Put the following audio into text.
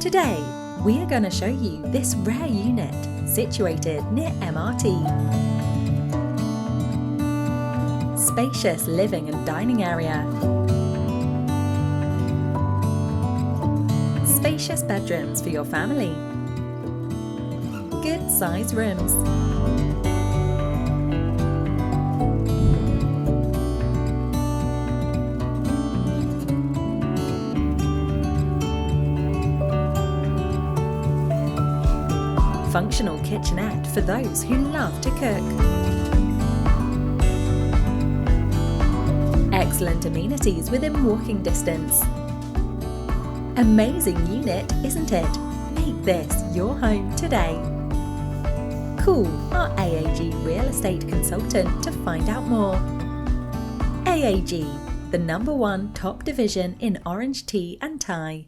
Today, we are going to show you this rare unit situated near MRT. Spacious living and dining area. Spacious bedrooms for your family. Good size rooms. Functional kitchenette for those who love to cook. Excellent amenities within walking distance. Amazing unit, isn't it? Make this your home today. Call our AAG Real Estate Consultant to find out more. AAG, the #1 top division in orange tea and Thai.